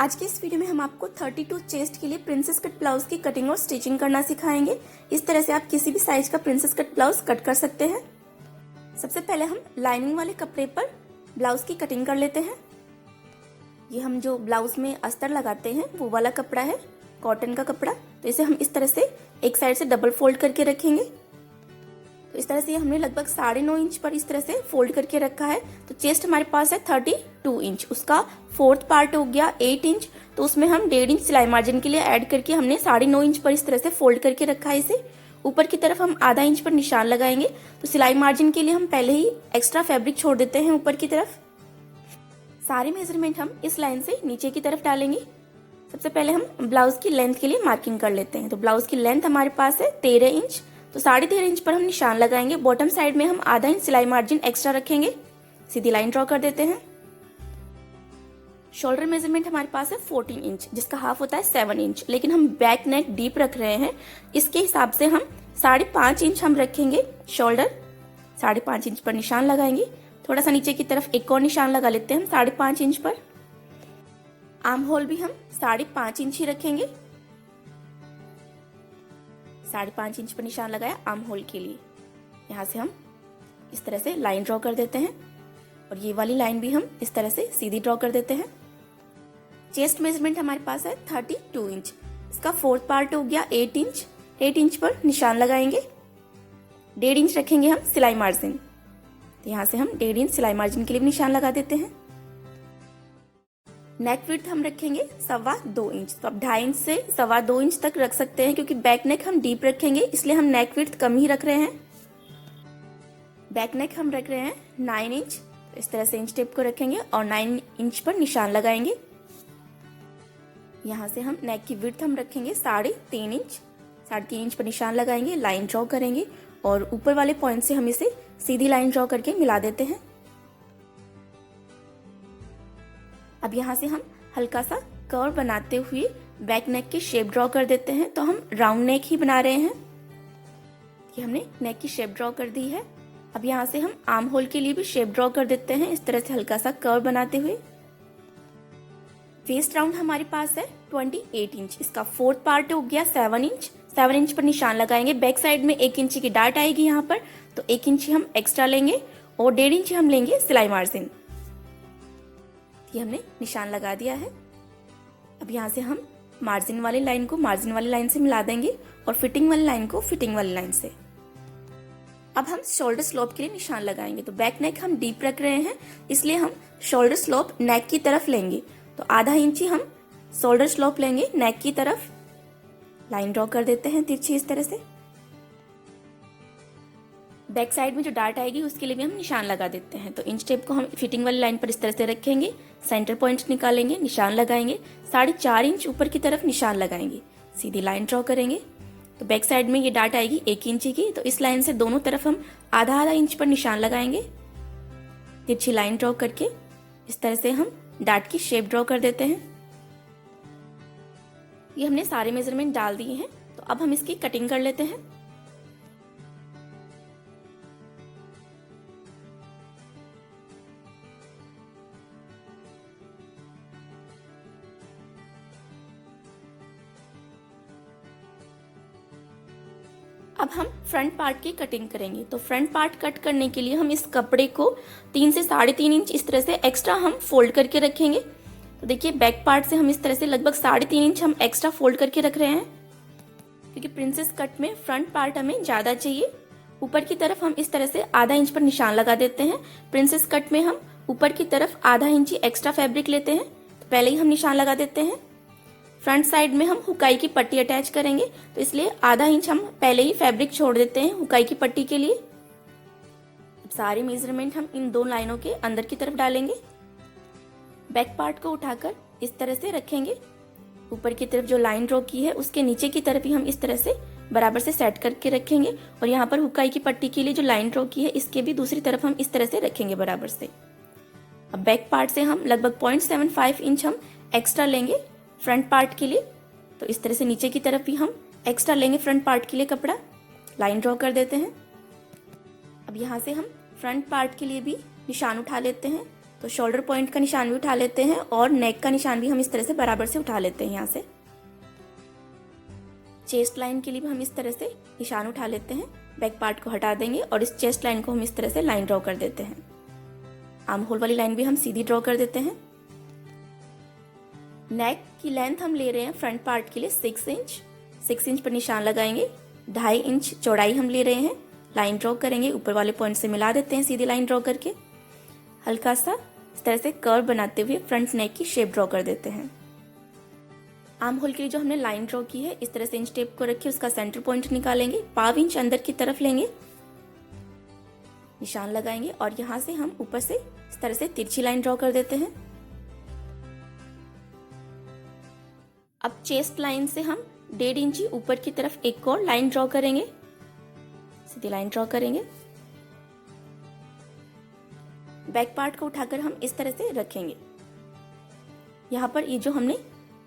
आज के इस वीडियो में हम आपको 32 चेस्ट के लिए प्रिंसेस कट ब्लाउज की कटिंग और स्टिचिंग करना सिखाएंगे। इस तरह से आप किसी भी साइज का प्रिंसेस कट ब्लाउज कट कर सकते हैं। सबसे पहले हम लाइनिंग वाले कपड़े पर ब्लाउज की कटिंग कर लेते हैं। ये हम जो ब्लाउज में अस्तर लगाते हैं वो वाला कपड़ा है, कॉटन का कपड़ा। तो इसे हम इस तरह से एक साइड से डबल फोल्ड करके रखेंगे। तो इस तरह से हमने लगभग 9.5 इंच पर इस तरह से फोल्ड करके रखा है। तो चेस्ट हमारे पास है 32 इंच, उसका फोर्थ पार्ट हो गया 8 इंच। तो उसमें हम 1.5 इंच सिलाई मार्जिन के लिए ऐड करके हमने 9.5 इंच पर इस तरह से फोल्ड करके रखा है। इसे ऊपर की तरफ हम आधा इंच पर निशान लगाएंगे। तो सिलाई मार्जिन के लिए हम पहले ही एक्स्ट्रा फैब्रिक छोड़ देते हैं ऊपर की तरफ। सारे मेजरमेंट हम इस लाइन से नीचे की तरफ डालेंगे। सबसे पहले हम ब्लाउज की लेंथ के लिए मार्किंग कर लेते हैं। तो ब्लाउज की लेंथ हमारे पास है 13 इंच। तो 13.5 इंच पर हम निशान लगाएंगे। बॉटम साइड में हम आधा इंच सिलाई मार्जिन एक्स्ट्रा रखेंगे। सीधी लाइन ड्रॉ कर देते हैं। शोल्डर मेजरमेंट हमारे पास है 14 इंच, जिसका हाफ होता है 7 इंच। लेकिन हम बैक नेक डीप रख रहे हैं, इसके हिसाब से हम 5.5 इंच हम रखेंगे शोल्डर। 5.5 इंच पर निशान लगाएंगे। थोड़ा सा नीचे की तरफ एक और निशान लगा लेते हैं हम 5.5 इंच पर। आर्म होल भी हम 5.5 इंच ही रखेंगे। 5.5 इंच पर निशान लगाया आर्म होल के लिए। यहाँ से हम इस तरह से लाइन ड्रॉ कर देते हैं और ये वाली लाइन भी हम इस तरह से सीधी ड्रॉ कर देते हैं। चेस्ट मेजरमेंट हमारे पास है 32 इंच, इसका फोर्थ पार्ट हो गया 8 इंच। 8 इंच पर निशान लगाएंगे। 1.5 इंच रखेंगे हम सिलाई मार्जिन। तो यहाँ से हम 1.5 इंच सिलाई मार्जिन के लिए भी निशान लगा देते हैं। नेक विड्थ हम रखेंगे 2.25 इंच। तो अब 2.5 इंच से 2.25 इंच तक रख सकते हैं, क्योंकि बैक नेक हम डीप रखेंगे, इसलिए हम नेक विड्थ कम ही रख रहे हैं। बैक नेक हम रख रहे हैं 9 इंच। तो इस तरह से इंच टेप को रखेंगे और 9 इंच पर निशान लगाएंगे। यहाँ से हम नेक की विड्थ हम रखेंगे 3.5 इंच। 3.5 इंच पर निशान लगाएंगे, लाइन ड्रॉ करेंगे और ऊपर वाले पॉइंट से हम इसे सीधी लाइन ड्रॉ करके मिला देते हैं। अब यहाँ से हम हल्का सा कर्व बनाते हुए बैक नेक की शेप ड्रॉ कर देते हैं। तो हम राउंड नेक ही बना रहे हैं। ये हमने नेक की शेप ड्रॉ कर दी है। अब यहाँ से हम आर्म होल के लिए भी शेप ड्रॉ कर देते हैं, इस तरह से हल्का सा कर्व बनाते हुए। वेस्ट राउंड हमारे पास है 28 इंच, इसका फोर्थ पार्ट हो गया 7 इंच। 7 इंच पर निशान लगाएंगे। बैक साइड में 1 इंच की डार्ट आएगी यहाँ पर, तो 1 इंच हम एक्स्ट्रा लेंगे और 1.5 इंच हम लेंगे सिलाई मार्जिन। ये हमने निशान लगा दिया है। अब यहाँ से हम मार्जिन वाली लाइन को मार्जिन वाली लाइन से मिला देंगे और फिटिंग वाली लाइन को फिटिंग वाली लाइन से। अब हम शोल्डर स्लोप के लिए निशान लगाएंगे। तो बैक नेक हम डीप रख रहे हैं, इसलिए हम शोल्डर स्लोप नेक की तरफ लेंगे। तो आधा इंच ही हम शोल्डर स्लोप लेंगे नेक की तरफ। लाइन ड्रॉ कर देते हैं तिरछी इस तरह से। बैक साइड में जो डार्ट आएगी उसके लिए भी हम निशान लगा देते हैं। तो इंच टेप को हम फिटिंग वाली लाइन पर इस तरह से रखेंगे। सेंटर पॉइंट निकालेंगे, निशान लगाएंगे। 4.5 इंच ऊपर की तरफ निशान लगाएंगे, सीधी लाइन ड्रॉ करेंगे। तो बैक साइड में ये डार्ट आएगी 1 इंच की। तो इस लाइन से दोनों तरफ हम आधा इंच पर निशान लगाएंगे। तिरछी लाइन ड्रॉ करके इस तरह से हम डार्ट की शेप ड्रॉ कर देते हैं। ये हमने सारे मेजरमेंट डाल दिए हैं। तो अब हम इसकी कटिंग कर लेते हैं। अब हम फ्रंट पार्ट की कटिंग करेंगे। तो फ्रंट पार्ट कट करने के लिए हम इस कपड़े को 3 से 3.5 इंच इस तरह से एक्स्ट्रा हम फोल्ड करके रखेंगे। तो देखिए बैक पार्ट से हम इस तरह से लगभग 3.5 इंच हम एक्स्ट्रा फोल्ड करके रख रहे हैं, क्योंकि प्रिंसेस कट में फ्रंट पार्ट हमें ज्यादा चाहिए। ऊपर की तरफ हम इस तरह से आधा इंच पर निशान लगा देते हैं। प्रिंसेस कट में हम ऊपर की तरफ आधा इंच एक्स्ट्रा फैब्रिक लेते हैं, तो पहले ही हम निशान लगा देते हैं। फ्रंट साइड में हम हुकाई की पट्टी अटैच करेंगे, तो इसलिए आधा इंच हम पहले ही फैब्रिक छोड़ देते हैं हुकाई की पट्टी के लिए। अब सारे मेजरमेंट हम इन 2 लाइनों के अंदर की तरफ डालेंगे। बैक पार्ट को उठाकर इस तरह से रखेंगे। ऊपर की तरफ जो लाइन ड्रॉ की है उसके नीचे की तरफ ही हम इस तरह से बराबर से सेट करके रखेंगे। और यहाँ पर हुकाई की पट्टी के लिए जो लाइन ड्रॉ की है इसके भी दूसरी तरफ हम इस तरह से रखेंगे बराबर से। अब बैक पार्ट से हम लगभग 0.75 इंच हम एक्स्ट्रा लेंगे फ्रंट पार्ट के लिए। तो इस तरह से नीचे की तरफ भी हम एक्स्ट्रा लेंगे फ्रंट पार्ट के लिए कपड़ा। लाइन ड्रॉ कर देते हैं। अब यहाँ से हम फ्रंट पार्ट के लिए भी निशान उठा लेते हैं। तो शोल्डर पॉइंट का निशान भी उठा लेते हैं और नेक का निशान भी हम इस तरह से बराबर से उठा लेते हैं। यहाँ से चेस्ट लाइन के लिए भी हम इस तरह से निशान उठा लेते हैं। बैक पार्ट को हटा देंगे और इस चेस्ट लाइन को हम इस तरह से लाइन ड्रॉ कर देते हैं। आर्म होल वाली लाइन भी हम सीधी ड्रॉ कर देते हैं। नेक की लेंथ हम ले रहे हैं फ्रंट पार्ट के लिए 6 इंच। 6 इंच पर निशान लगाएंगे। 2.5 इंच चौड़ाई हम ले रहे हैं। लाइन ड्रॉ करेंगे, ऊपर वाले पॉइंट से मिला देते हैं सीधी लाइन ड्रॉ करके। हल्का सा इस तरह से कर्व बनाते हुए फ्रंट नेक की शेप ड्रॉ कर देते हैं। आर्म होल के लिए जो हमने लाइन ड्रॉ की है, इस तरह से इंच टेप को रखिए, उसका सेंटर पॉइंट निकालेंगे। 1/2 इंच अंदर की तरफ लेंगे, निशान लगाएंगे और यहाँ से हम ऊपर से इस तरह से तिरछी लाइन ड्रॉ कर देते हैं। अब चेस्ट लाइन से हम 1.5 इंची ऊपर की तरफ एक और लाइन ड्रॉ करेंगे। सीधी लाइन ड्रॉ करेंगे। बैक पार्ट को उठाकर हम इस तरह से रखेंगे। यहाँ पर ये जो हमने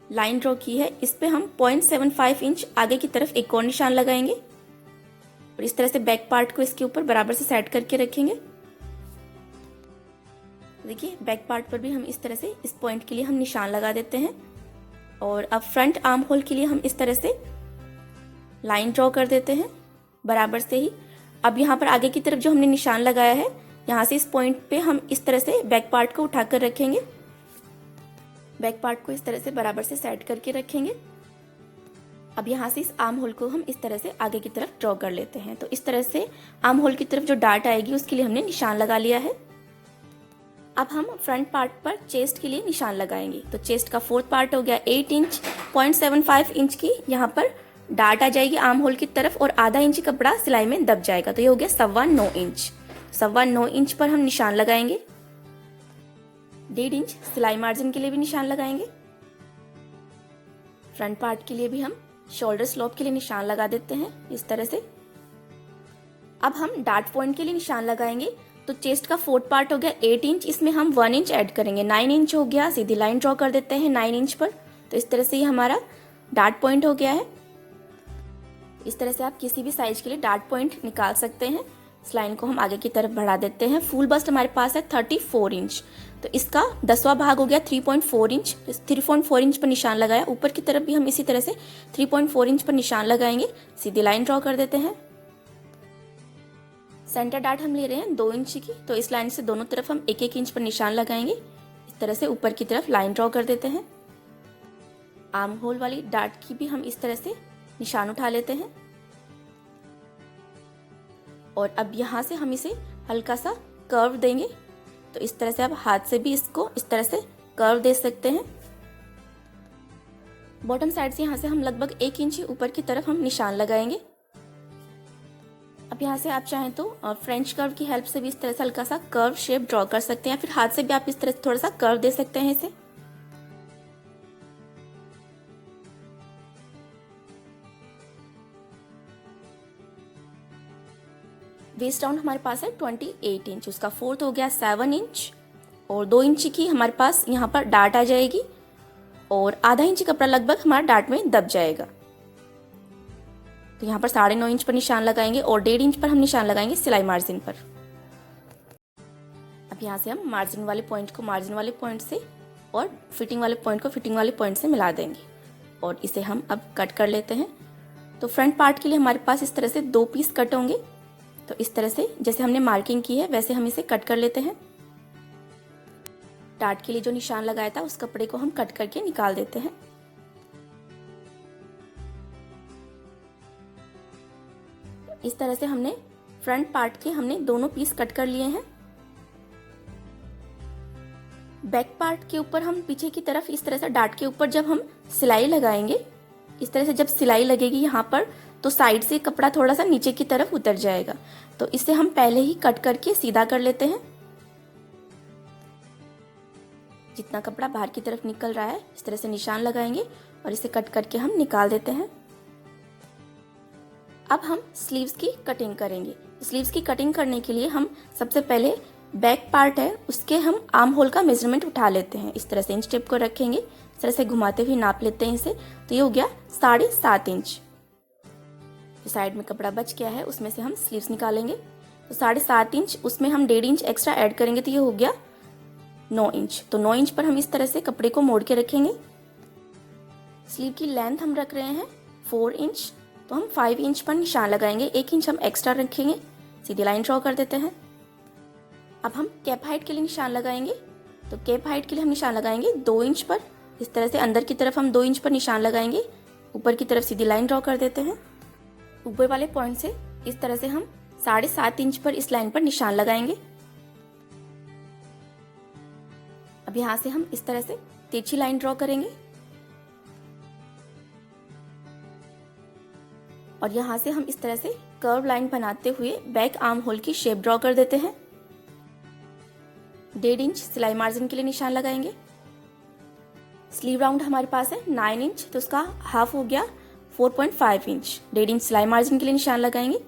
लाइन ड्रॉ की है, इस पे हम 0.75 इंच आगे की तरफ एक और निशान लगाएंगे और इस तरह से बैक पार्ट को इसके ऊपर बराबर से सेट करके रखेंगे। देखिए बैक पार्ट पर भी हम इस तरह से इस पॉइंट के लिए हम निशान लगा देते हैं। और अब फ्रंट आर्म होल के लिए हम इस तरह से लाइन ड्रॉ कर देते हैं बराबर से ही। अब यहाँ पर आगे की तरफ जो हमने निशान लगाया है, यहाँ से इस पॉइंट पे हम इस तरह से बैक पार्ट को उठाकर रखेंगे। बैक पार्ट को इस तरह से बराबर से सेट करके रखेंगे। अब यहाँ से इस आर्म होल को हम इस तरह से आगे की तरफ ड्रॉ कर लेते हैं। तो इस तरह से आर्म होल की तरफ जो डार्ट आएगी उसके लिए हमने निशान लगा लिया है। अब हम फ्रंट पार्ट पर चेस्ट के लिए निशान लगाएंगे। तो चेस्ट का 4th पार्ट हो गया 8 इंच। 0.75 इंच की यहाँ पर डार्ट आ जाएगी आर्म होल की तरफ और आधा इंच कपड़ा सिलाई में दब जाएगा। तो ये हो गया 9.25 इंच। 9.25 इंच पर हम निशान लगाएंगे। 1.5 इंच सिलाई मार्जिन के लिए भी निशान लगाएंगे। फ्रंट पार्ट के लिए भी हम शोल्डर स्लोप के लिए निशान लगा देते हैं इस तरह से। अब हम डार्ट पॉइंट के लिए निशान लगाएंगे। तो चेस्ट का 4th पार्ट हो गया 8 इंच, इसमें हम 1 इंच ऐड करेंगे। 9 इंच हो गया। सीधी लाइन ड्रॉ कर देते हैं 9 इंच पर। तो इस तरह से ये हमारा डार्ट पॉइंट हो गया है। इस तरह से आप किसी भी साइज के लिए डार्ट पॉइंट निकाल सकते हैं। इस लाइन को हम आगे की तरफ बढ़ा देते हैं। फुल बस्ट हमारे पास है 34 इंच। तो इसका 10वां भाग हो गया 3.4 इंच। 3.4 इंच पर निशान लगाया। ऊपर की तरफ भी हम इसी तरह से 3.4 इंच पर निशान लगाएंगे। सीधी लाइन ड्रॉ कर देते हैं। सेंटर डार्ट हम ले रहे हैं 2 इंच की। तो इस लाइन से दोनों तरफ हम 1-1 इंच पर निशान लगाएंगे। इस तरह से ऊपर की तरफ लाइन ड्रॉ कर देते हैं। आर्म होल वाली डार्ट की भी हम इस तरह से निशान उठा लेते हैं और अब यहाँ से हम इसे हल्का सा कर्व देंगे। तो इस तरह से आप हाथ से भी इसको इस तरह से कर्व दे सकते हैं। बॉटम साइड से यहाँ से हम लगभग 1 इंच ऊपर की तरफ हम निशान लगाएंगे। अब यहाँ से आप चाहें तो फ्रेंच कर्व की हेल्प से भी इस तरह से हल्का सा कर्व शेप ड्रॉ कर सकते हैं, या फिर हाथ से भी आप इस तरह से थोड़ा सा कर्व दे सकते हैं इसे। वेस्ट राउंड हमारे पास है 28 इंच। उसका 4th हो गया 7 इंच और 2 इंच की हमारे पास यहाँ पर डार्ट आ जाएगी और आधा इंच कपड़ा लगभग हमारा डार्ट में दब जाएगा। तो यहाँ पर 9.5 इंच पर निशान लगाएंगे और 1.5 इंच पर हम निशान लगाएंगे सिलाई मार्जिन पर। अब यहाँ से हम मार्जिन वाले पॉइंट को मार्जिन वाले पॉइंट से और फिटिंग वाले पॉइंट को फिटिंग वाले पॉइंट से मिला देंगे और इसे हम अब कट कर लेते हैं। तो फ्रंट पार्ट के लिए हमारे पास इस तरह से 2 पीस कट होंगे। तो इस तरह से जैसे हमने मार्किंग की है वैसे हम इसे कट कर लेते हैं। डार्ट के लिए जो निशान लगाया था उस कपड़े को हम कट करके निकाल देते हैं। इस तरह से हमने फ्रंट पार्ट के हमने दोनों पीस कट कर लिए हैं। बैक पार्ट के ऊपर हम पीछे की तरफ इस तरह से डार्ट के ऊपर जब हम सिलाई लगाएंगे, इस तरह से जब सिलाई लगेगी यहाँ पर, तो साइड से कपड़ा थोड़ा सा नीचे की तरफ उतर जाएगा। तो इसे हम पहले ही कट करके सीधा कर लेते हैं। जितना कपड़ा बाहर की तरफ निकल रहा है इस तरह से निशान लगाएंगे और इसे कट करके हम निकाल देते हैं। अब हम स्लीव्स की कटिंग करेंगे। स्लीव्स की कटिंग करने के लिए हम सबसे पहले बैक पार्ट है उसके हम आर्म होल का मेजरमेंट उठा लेते हैं। इस तरह से इंच टेप को रखेंगे, इस तरह से घुमाते हुए नाप लेते हैं इसे। तो ये हो गया 7.5 इंच। जो साइड में कपड़ा बच गया है उसमें से हम स्लीव्स निकालेंगे। तो 7.5 इंच, उसमें हम 1.5 इंच एक्स्ट्रा ऐड करेंगे तो ये हो गया 9 इंच, तो 9 इंच पर हम इस तरह से कपड़े को मोड़ के रखेंगे। स्लीव की लेंथ हम रख रहे हैं 4 इंच, तो हम 5 इंच पर निशान लगाएंगे, 1 इंच हम एक्स्ट्रा रखेंगे। सीधी लाइन ड्रॉ कर देते हैं। अब हम कैप हाइट के लिए निशान लगाएंगे, तो कैप हाइट के लिए हम निशान लगाएंगे 2 इंच पर। इस तरह से अंदर की तरफ हम 2 इंच पर निशान लगाएंगे, ऊपर की तरफ सीधी लाइन ड्रॉ कर देते हैं। ऊपर वाले पॉइंट से इस तरह से हम 7.5 इंच पर इस लाइन पर निशान लगाएंगे। अब यहाँ से हम इस तरह से तिरछी लाइन ड्रॉ करेंगे और यहाँ से हम इस तरह से कर्व लाइन बनाते हुए बैक आर्म होल की शेप ड्रॉ कर देते हैं। 1.5 इंच सिलाई मार्जिन के लिए निशान लगाएंगे। स्लीव राउंड हमारे पास है 9 इंच, तो उसका हाफ हो गया 4.5 इंच। 1.5 इंच सिलाई मार्जिन के लिए निशान लगाएंगे।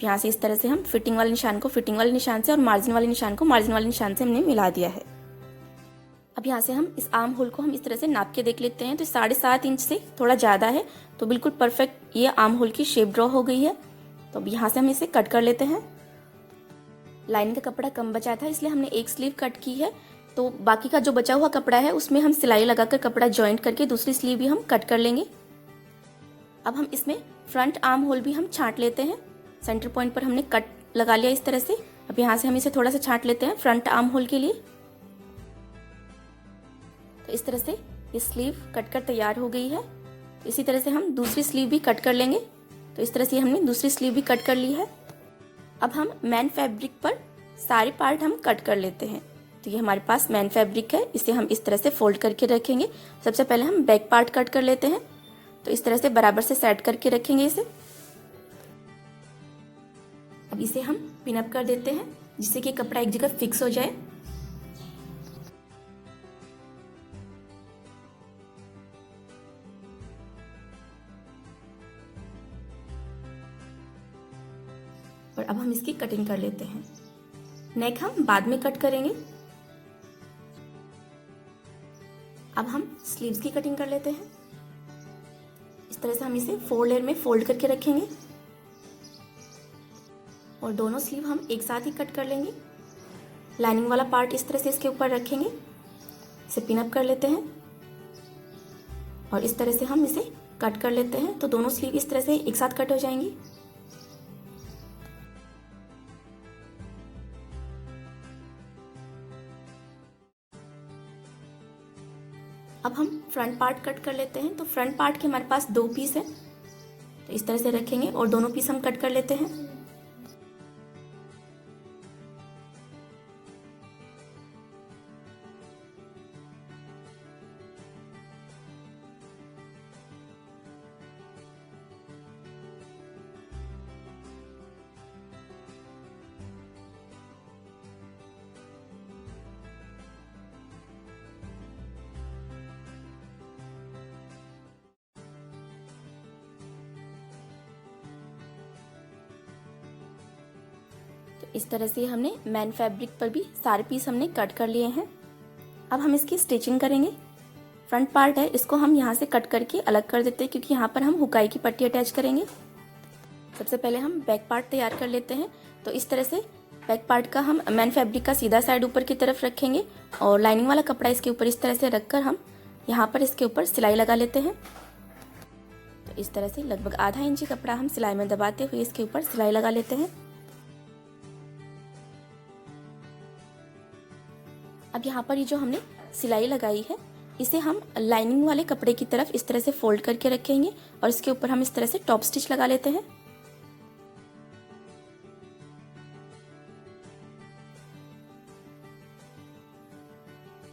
यहाँ से इस तरह से हम फिटिंग वाले निशान को फिटिंग वाले निशान से और मार्जिन वाले निशान को मार्जिन वाले निशान से हमने मिला दिया है। अब यहाँ से हम इस आर्म होल को हम इस तरह से नाप के देख लेते हैं, तो 7.5 इंच से थोड़ा ज़्यादा है, तो बिल्कुल परफेक्ट ये आर्म होल की शेप ड्रॉ हो गई है। तो अब यहाँ से हम इसे कट कर लेते हैं। लाइन का कपड़ा कम बचा था, इसलिए हमने एक स्लीव कट की है, तो बाकी का जो बचा हुआ कपड़ा है उसमें हम सिलाई लगाकर कपड़ा जॉइंट करके दूसरी स्लीव भी हम कट कर लेंगे। अब हम इसमें फ्रंट आर्म होल भी हम छांट लेते हैं। सेंटर पॉइंट पर हमने कट लगा लिया इस तरह से। अब यहाँ से हम इसे थोड़ा सा छांट लेते हैं फ्रंट आर्म होल के लिए। तो इस तरह से ये स्लीव कट कर तैयार हो गई है। तो इसी तरह से हम दूसरी स्लीव भी कट कर लेंगे। तो इस तरह से हमने दूसरी स्लीव भी कट कर ली है। अब हम मैन फैब्रिक पर सारे पार्ट हम कट कर लेते हैं। तो ये हमारे पास मैन फैब्रिक है, इसे हम इस तरह से फोल्ड करके रखेंगे। सबसे पहले हम बैक पार्ट कट कर लेते हैं, तो इस तरह से बराबर से सेट करके रखेंगे इसे। अब इसे हम पिन अप कर देते हैं, जिससे कि कपड़ा एक जगह फिक्स हो जाए। और अब हम इसकी कटिंग कर लेते हैं। नेक हम बाद में कट करेंगे। अब हम स्लीव्स की कटिंग कर लेते हैं। इस तरह से हम इसे 4 लेयर में फोल्ड करके रखेंगे और दोनों स्लीव हम एक साथ ही कट कर लेंगे। लाइनिंग वाला पार्ट इस तरह से इसके ऊपर रखेंगे, इसे पिन अप कर लेते हैं और इस तरह से हम इसे कट कर लेते हैं। तो दोनों स्लीव इस तरह से एक साथ कट हो जाएंगी। अब हम फ्रंट पार्ट कट कर लेते हैं। तो फ्रंट पार्ट के हमारे पास 2 पीस है, तो इस तरह से रखेंगे और दोनों पीस हम कट कर लेते हैं। इस तरह से हमने मैन फैब्रिक पर भी सारे पीस हमने कट कर लिए हैं। अब हम इसकी स्टिचिंग करेंगे। फ्रंट पार्ट है, इसको हम यहाँ से कट करके अलग कर देते हैं, क्योंकि यहाँ पर हम हुकाई की पट्टी अटैच करेंगे। सबसे पहले हम बैक पार्ट तैयार कर लेते हैं। तो इस तरह से बैक पार्ट का हम मैन फैब्रिक का सीधा साइड ऊपर की तरफ रखेंगे और लाइनिंग वाला कपड़ा इसके ऊपर इस तरह से रखकर हम यहाँ पर इसके ऊपर सिलाई लगा लेते हैं। तो इस तरह से लगभग आधा इंची कपड़ा हम सिलाई में दबाते हुए इसके ऊपर सिलाई लगा लेते हैं। अब यहाँ पर ये जो हमने सिलाई लगाई है, इसे हम लाइनिंग वाले कपड़े की तरफ इस तरह से फोल्ड करके रखेंगे और इसके ऊपर हम इस तरह से टॉप स्टिच लगा लेते हैं।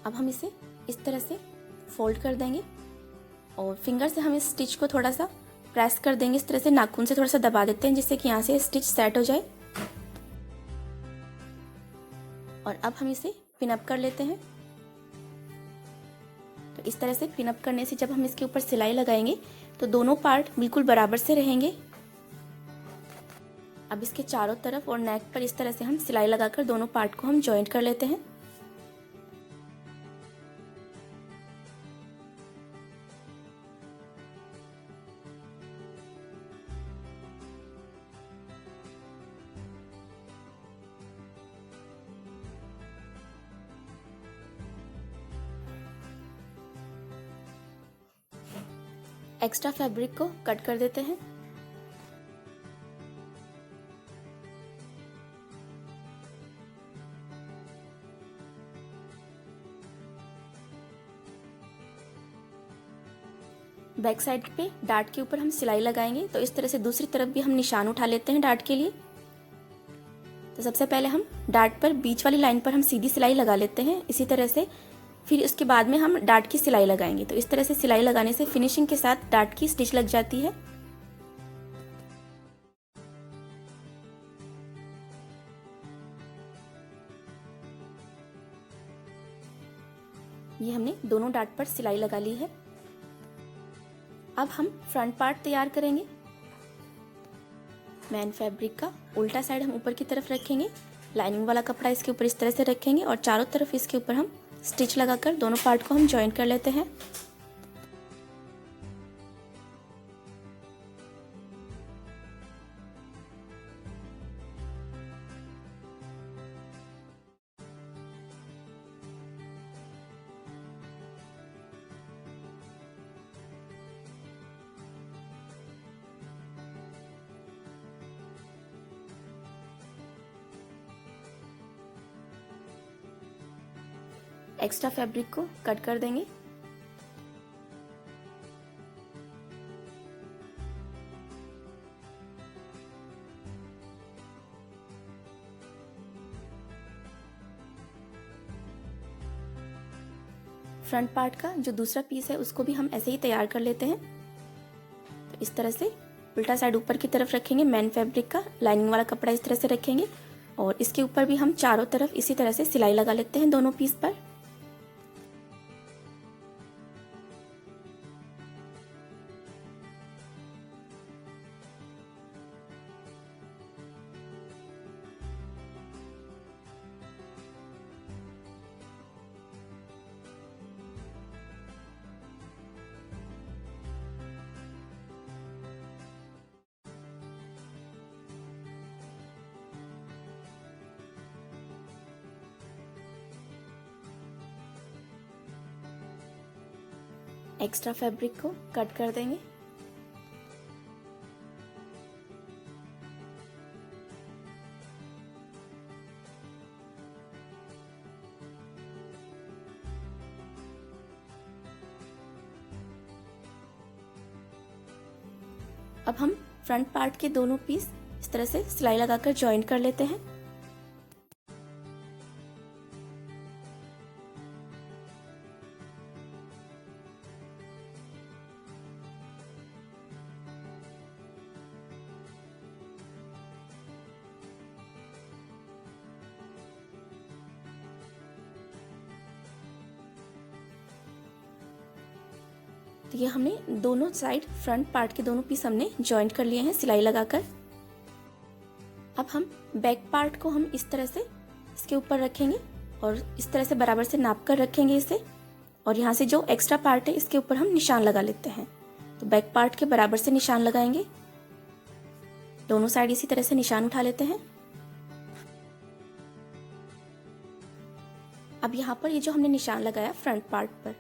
अब हम इसे इस तरह से फोल्ड कर देंगे और फिंगर से हम इस स्टिच को थोड़ा सा प्रेस कर देंगे। इस तरह से नाखून से थोड़ा सा दबा देते हैं, जिससे कि यहाँ से स्टिच सेट हो जाए। और अब हम इसे पिन अप कर लेते हैं। तो इस तरह से पिन अप करने से जब हम इसके ऊपर सिलाई लगाएंगे तो दोनों पार्ट बिल्कुल बराबर से रहेंगे। अब इसके चारों तरफ और नेक पर इस तरह से हम सिलाई लगाकर दोनों पार्ट को हम जॉइंट कर लेते हैं। एक्स्ट्रा फैब्रिक को कट कर देते हैं। बैक साइड पे डार्ट के ऊपर हम सिलाई लगाएंगे, तो इस तरह से दूसरी तरफ भी हम निशान उठा लेते हैं डार्ट के लिए। तो सबसे पहले हम डार्ट पर बीच वाली लाइन पर हम सीधी सिलाई लगा लेते हैं इसी तरह से। फिर उसके बाद में हम डार्ट की सिलाई लगाएंगे। तो इस तरह से सिलाई लगाने से फिनिशिंग के साथ डार्ट की स्टिच लग जाती है। ये हमने दोनों डार्ट पर सिलाई लगा ली है। अब हम फ्रंट पार्ट तैयार करेंगे। मैन फैब्रिक का उल्टा साइड हम ऊपर की तरफ रखेंगे, लाइनिंग वाला कपड़ा इसके ऊपर इस तरह से रखेंगे और चारों तरफ इसके ऊपर हम स्टिच लगाकर दोनों पार्ट को हम जॉइन कर लेते हैं। एक्स्ट्रा फैब्रिक को कट कर देंगे। फ्रंट पार्ट का जो दूसरा पीस है उसको भी हम ऐसे ही तैयार कर लेते हैं। तो इस तरह से उल्टा साइड ऊपर की तरफ रखेंगे, मैन फैब्रिक का लाइनिंग वाला कपड़ा इस तरह से रखेंगे और इसके ऊपर भी हम चारों तरफ इसी तरह से सिलाई लगा लेते हैं दोनों पीस पर। एक्स्ट्रा फैब्रिक को कट कर देंगे। अब हम फ्रंट पार्ट के दोनों पीस इस तरह से सिलाई लगाकर जॉइन कर लेते हैं। तो ये हमने दोनों साइड फ्रंट पार्ट के दोनों पीस हमने जॉइंट कर लिए हैं सिलाई लगाकर। अब हम बैक पार्ट को हम इस तरह से इसके ऊपर रखेंगे और इस तरह से बराबर से नाप कर रखेंगे इसे, और यहाँ से जो एक्स्ट्रा पार्ट है इसके ऊपर हम निशान लगा लेते हैं। तो बैक पार्ट के बराबर से निशान लगाएंगे, दोनों साइड इसी तरह से निशान उठा लेते हैं। अब यहाँ पर ये जो हमने निशान लगाया फ्रंट पार्ट पर,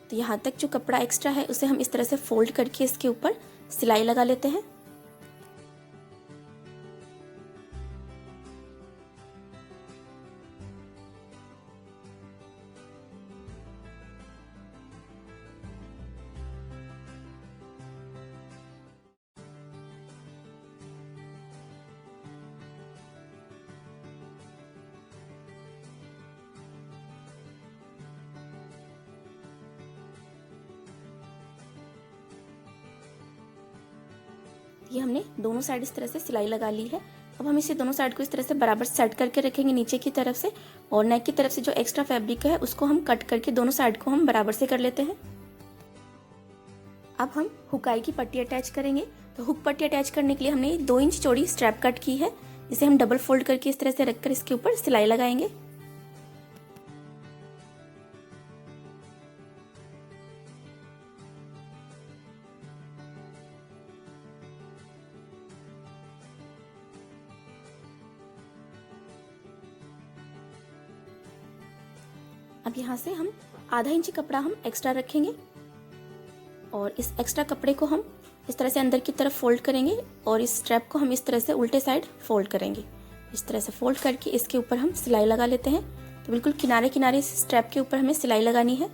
तो यहाँ तक जो कपड़ा एक्स्ट्रा है उसे हम इस तरह से फोल्ड करके इसके ऊपर सिलाई लगा लेते हैं। ये हमने दोनों साइड इस तरह से सिलाई लगा ली है। अब हम इसे दोनों साइड को इस तरह से बराबर सेट करके रखेंगे नीचे की तरफ से, और नेक की तरफ से जो एक्स्ट्रा फैब्रिक है उसको हम कट करके दोनों साइड को हम बराबर से कर लेते हैं। अब हम हुकाई की पट्टी अटैच करेंगे। तो हुक पट्टी अटैच करने के लिए हमने 2 इंच चौड़ी स्ट्रैप कट की है, इसे हम डबल फोल्ड करके इस तरह से रखकर इसके ऊपर सिलाई लगाएंगे। अब यहाँ से हम आधा इंच कपड़ा हम एक्स्ट्रा रखेंगे और इस एक्स्ट्रा कपड़े को हम इस तरह से अंदर की तरफ फोल्ड करेंगे और इस स्ट्रैप को हम इस तरह से उल्टे साइड फोल्ड करेंगे। इस तरह से फोल्ड करके इसके ऊपर हम सिलाई लगा लेते हैं। तो बिल्कुल किनारे किनारे इस स्ट्रैप के ऊपर हमें सिलाई लगानी है।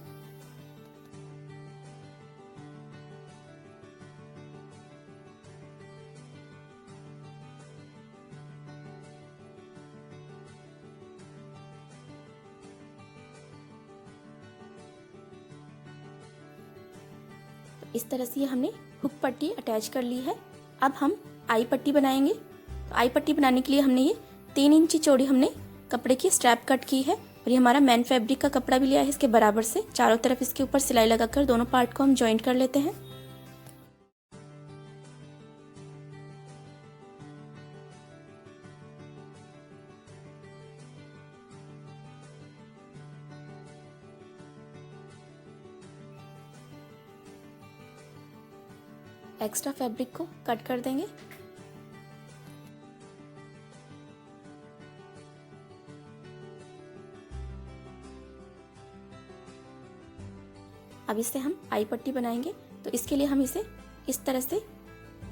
इस तरह से ये हमने हुक पट्टी अटैच कर ली है। अब हम आई पट्टी बनाएंगे। तो आई पट्टी बनाने के लिए हमने ये 3 इंची चौड़ी हमने कपड़े की स्ट्रैप कट की है और ये हमारा मैन फैब्रिक का कपड़ा भी लिया है इसके बराबर से। चारों तरफ इसके ऊपर सिलाई लगाकर दोनों पार्ट को हम जॉइंट कर लेते हैं। एक्स्ट्रा फैब्रिक को कट कर देंगे। अब इससे हम आई पट्टी बनाएंगे। तो इसके लिए हम इसे इस तरह से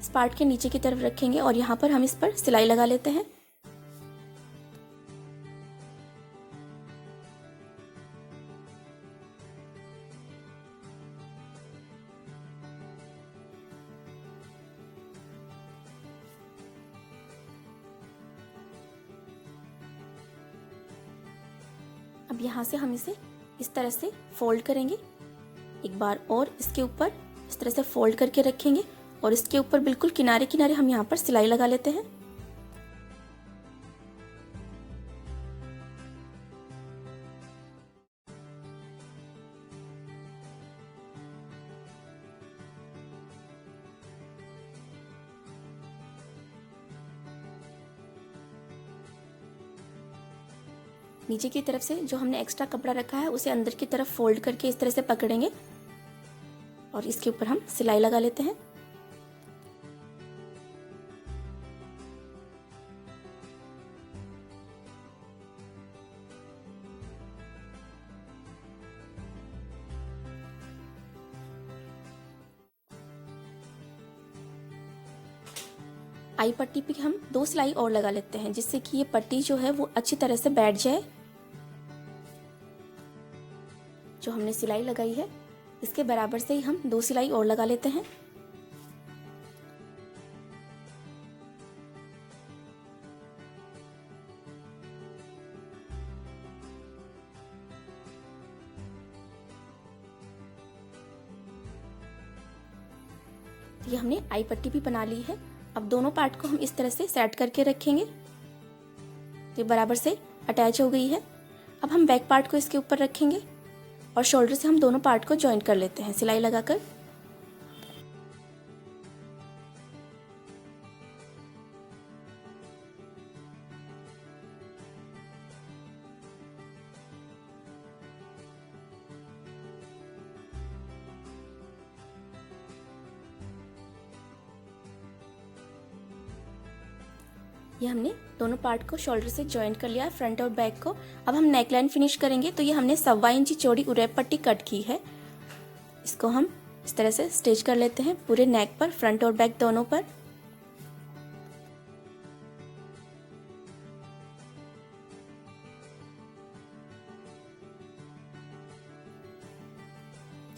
इस पार्ट के नीचे की तरफ रखेंगे और यहाँ पर हम इस पर सिलाई लगा लेते हैं। अब यहाँ से हम इसे इस तरह से फोल्ड करेंगे। एक बार और इसके ऊपर इस तरह से फोल्ड करके रखेंगे और इसके ऊपर बिल्कुल किनारे किनारे हम यहाँ पर सिलाई लगा लेते हैं। नीचे की तरफ से जो हमने एक्स्ट्रा कपड़ा रखा है उसे अंदर की तरफ फोल्ड करके इस तरह से पकड़ेंगे और इसके ऊपर हम सिलाई लगा लेते हैं। आई पट्टी पे हम 2 सिलाई और लगा लेते हैं जिससे कि ये पट्टी जो है वो अच्छी तरह से बैठ जाए। जो हमने सिलाई लगाई है इसके बराबर से ही हम 2 सिलाई और लगा लेते हैं। ये हमने आई पट्टी भी बना ली है। अब दोनों पार्ट को हम इस तरह से सेट करके रखेंगे। ये बराबर से अटैच हो गई है। अब हम बैक पार्ट को इसके ऊपर रखेंगे और शोल्डर से हम दोनों पार्ट को जॉइन कर लेते हैं सिलाई लगाकर। ये हमने दोनों पार्ट को शोल्डर से जॉइन कर लिया है, फ्रंट और बैक को। अब हम नेकलाइन फिनिश करेंगे। तो ये हमने 1.25 इंची चौड़ी उरेप पट्टी कट की है। इसको हम इस तरह से स्टिच कर लेते हैं पूरे नेक पर, फ्रंट और बैक दोनों पर।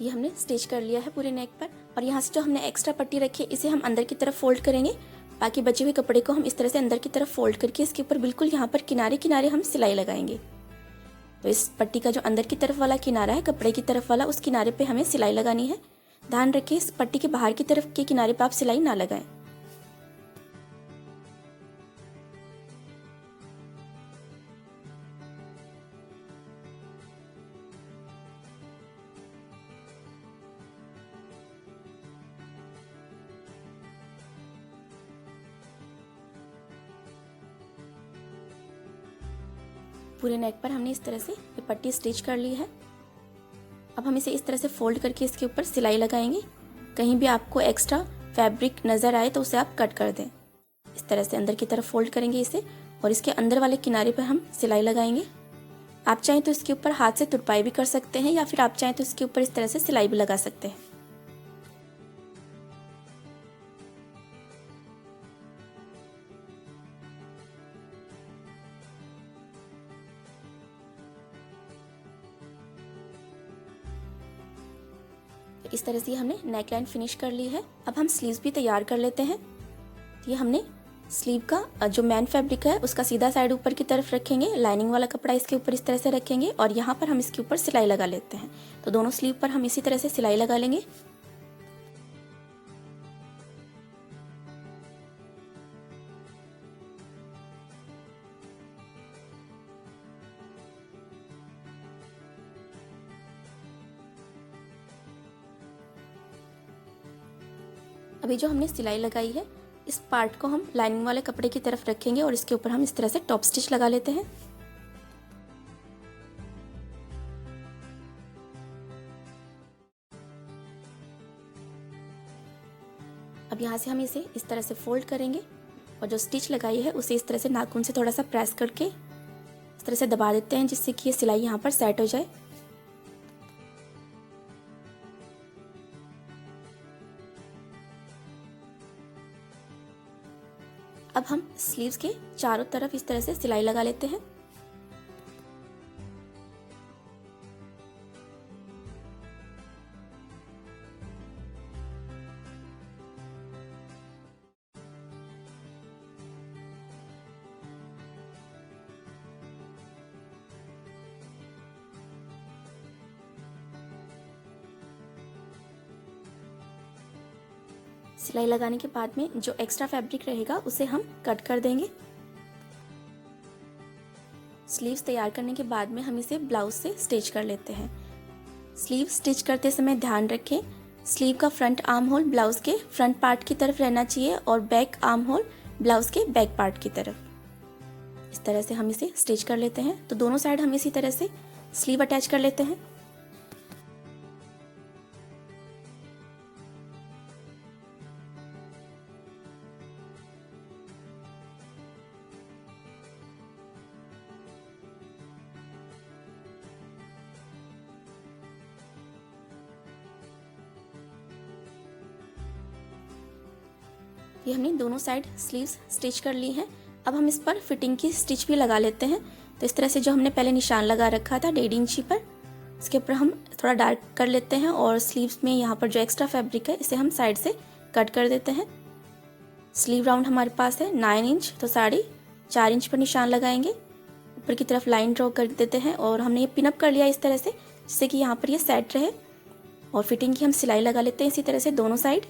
ये हमने स्टिच कर लिया है पूरे नेक पर और यहाँ से जो हमने एक्स्ट्रा पट्टी रखी है इसे हम अंदर की तरफ फोल्ड करेंगे। बाकी बचे हुए कपड़े को हम इस तरह से अंदर की तरफ फोल्ड करके इसके ऊपर बिल्कुल यहाँ पर किनारे किनारे हम सिलाई लगाएंगे। तो इस पट्टी का जो अंदर की तरफ वाला किनारा है कपड़े की तरफ वाला, उस किनारे पे हमें सिलाई लगानी है। ध्यान रखें इस पट्टी के बाहर की तरफ के किनारे पे आप सिलाई ना लगाएं। पूरे नेक पर हमने इस तरह से ये पट्टी स्टिच कर ली है। अब हम इसे इस तरह से फोल्ड करके इसके ऊपर सिलाई लगाएंगे। कहीं भी आपको एक्स्ट्रा फैब्रिक नज़र आए तो उसे आप कट कर दें। इस तरह से अंदर की तरफ फोल्ड करेंगे इसे और इसके अंदर वाले किनारे पर हम सिलाई लगाएंगे। आप चाहें तो इसके ऊपर हाथ से तुरपाई भी कर सकते हैं या फिर आप चाहें तो इसके ऊपर इस तरह से सिलाई भी लगा सकते हैं। इस तरह से हमने नेक लाइन फिनिश कर ली है। अब हम स्लीव्स भी तैयार कर लेते हैं। ये हमने स्लीव का जो मेन फैब्रिक है उसका सीधा साइड ऊपर की तरफ रखेंगे, लाइनिंग वाला कपड़ा इसके ऊपर इस तरह से रखेंगे और यहाँ पर हम इसके ऊपर सिलाई लगा लेते हैं। तो दोनों स्लीव पर हम इसी तरह से सिलाई लगा लेंगे। अभी जो हमने सिलाई लगाई है इस पार्ट को हम लाइनिंग वाले कपड़े की तरफ रखेंगे और इसके ऊपर हम इस तरह से टॉप स्टिच लगा लेते हैं। अब यहाँ से हम इसे इस तरह से फोल्ड करेंगे और जो स्टिच लगाई है उसे इस तरह से नाखून से थोड़ा सा प्रेस करके इस तरह से दबा देते हैं, जिससे कि ये सिलाई यहाँ पर सेट हो जाए। अब हम स्लीव्स के चारों तरफ इस तरह से सिलाई लगा लेते हैं। सिलाई लगाने के बाद में जो एक्स्ट्रा फैब्रिक रहेगा उसे हम कट कर देंगे। स्लीव्स तैयार करने के बाद में हम इसे ब्लाउज से स्टिच कर लेते हैं। स्लीव स्टिच करते समय ध्यान रखें, स्लीव का फ्रंट आर्म होल ब्लाउज के फ्रंट पार्ट की तरफ रहना चाहिए और बैक आर्म होल ब्लाउज के बैक पार्ट की तरफ। इस तरह से हम इसे स्टिच कर लेते हैं। तो दोनों साइड हम इसी तरह से स्लीव अटैच कर लेते हैं। ये हमने दोनों साइड स्लीव्स स्टिच कर ली हैं। अब हम इस पर फिटिंग की स्टिच भी लगा लेते हैं। तो इस तरह से जो हमने पहले निशान लगा रखा था 1.5 इंची पर, इसके ऊपर हम थोड़ा डार्क कर लेते हैं और स्लीव्स में यहाँ पर जो एक्स्ट्रा फैब्रिक है इसे हम साइड से कट कर देते हैं। स्लीव राउंड हमारे पास है 9 इंच, तो 4.5 इंच पर निशान लगाएंगे। ऊपर की तरफ लाइन ड्रॉ कर देते हैं और हमने ये पिनअप कर लिया इस तरह से, जिससे कि यहाँ पर ये सेट रहे। और फिटिंग की हम सिलाई लगा लेते हैं इसी तरह से दोनों साइड।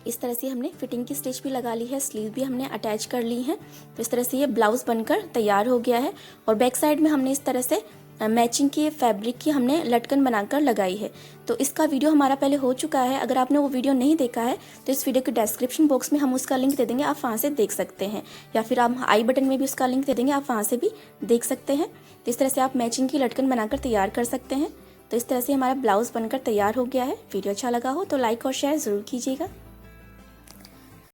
इस तरह से हमने फिटिंग की स्टिच भी लगा ली है, स्लीव भी हमने अटैच कर ली है। तो इस तरह से ये ब्लाउज बनकर तैयार हो गया है। और बैक साइड में हमने इस तरह से मैचिंग की फैब्रिक की हमने लटकन बनाकर लगाई है। तो इसका वीडियो हमारा पहले हो चुका है। अगर आपने वो वीडियो नहीं देखा है तो इस वीडियो के डिस्क्रिप्शन बॉक्स में हम उसका लिंक दे देंगे, आप वहाँ से देख सकते हैं, या फिर आप आई बटन में भी उसका लिंक दे देंगे, आप वहाँ से भी देख सकते हैं। तो इस तरह से आप मैचिंग की लटकन बनाकर तैयार कर सकते हैं। तो इस तरह से हमारा ब्लाउज बनकर तैयार हो गया है। वीडियो अच्छा लगा हो तो लाइक और शेयर ज़रूर कीजिएगा।